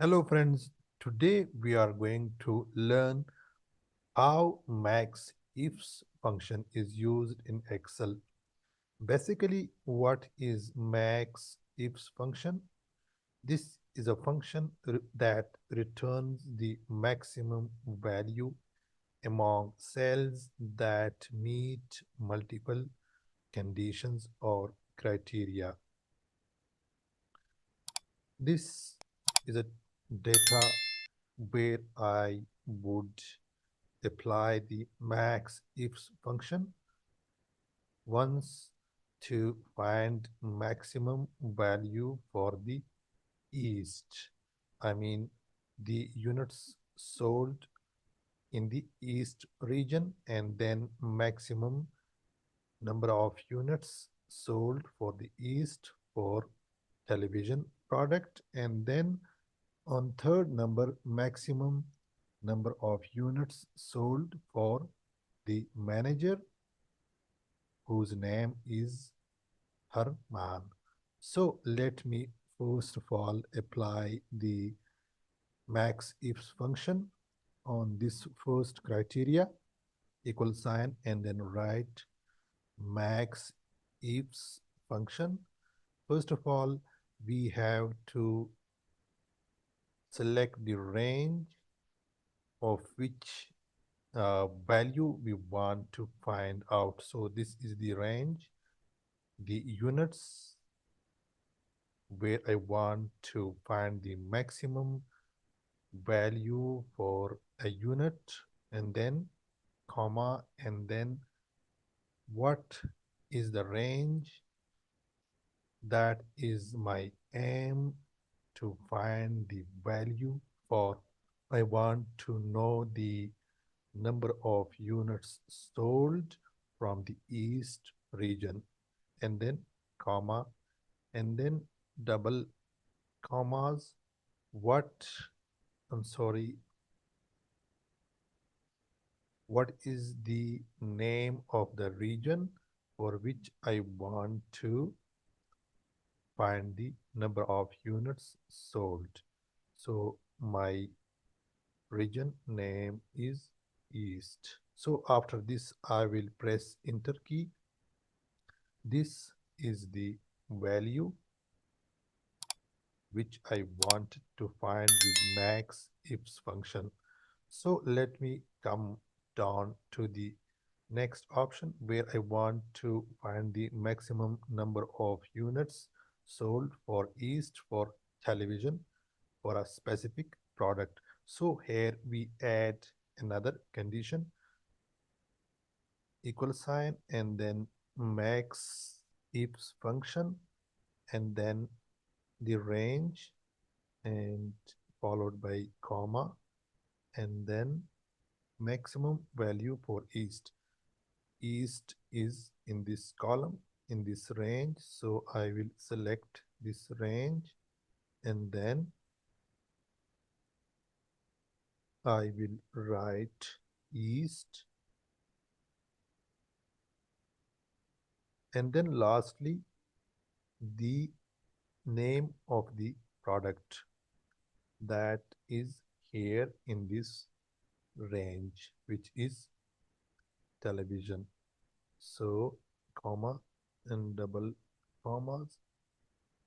Hello friends, today we are going to learn how MAXIFS function is used in Excel. Basically, what is MAXIFS function? This is a function that returns the maximum value among cells that meet multiple conditions or criteria. This is a data where I would apply the max ifs function once to find maximum value for the east. I mean the units sold in the east region, and then maximum number of units sold for the east for television product, and then on third number maximum number of units sold for the manager whose name is Herman. So let me first of all apply the max ifs function on this first criteria, equal sign, and then write max ifs function. First of all, we have to select the range of which value we want to find out. So this is the range, the units where I want to find the maximum value for a unit, and then comma, and then what is the range that is my aim to find the value for. I want to know the number of units sold from the east region, and then comma, and then double commas. What, I'm sorry, what is the name of the region for which I want to find the number of units sold? So my region name is east. So after this, I will press enter key. This is the value which I want to find with max ifs function. So let me come down to the next option where I want to find the maximum number of units sold for east for television for a specific product. So here we add another condition, equal sign, and then max ifs function, and then the range, and followed by comma, and then maximum value for east. East is in this column, in this range, so I will select this range, and then I will write east, and then lastly the name of the product that is here in this range, which is television. So comma and double commas,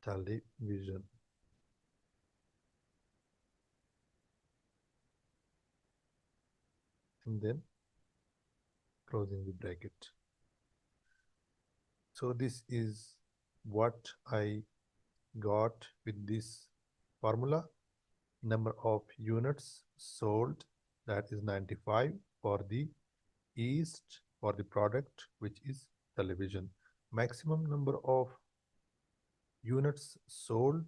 television, and then closing the bracket. So this is what I got with this formula. Number of units sold, that is 95 for the east for the product which is television. Maximum number of units sold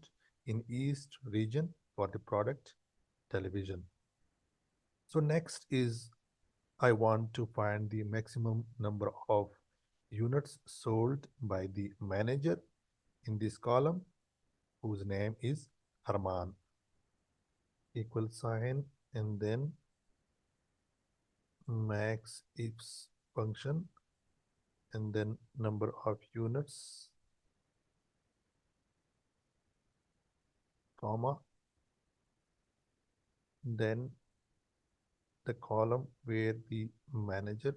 in east region for the product television. So next is I want to find the maximum number of units sold by the manager in this column whose name is Herman, equal sign, and then max ifs function, and then number of units, comma, then the column where the manager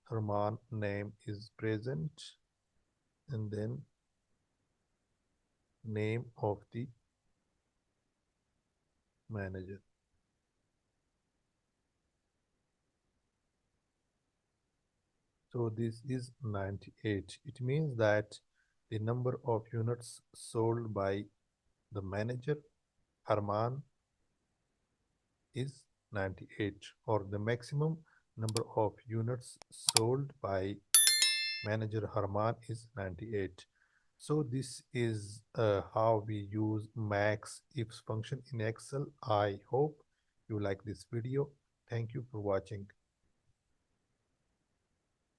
Herman name is present, and then name of the manager. So this is 98. It means that the number of units sold by the manager Herman is 98, or the maximum number of units sold by manager Herman is 98. So this is how we use max ifs function in Excel. I hope you like this video. Thank you for watching.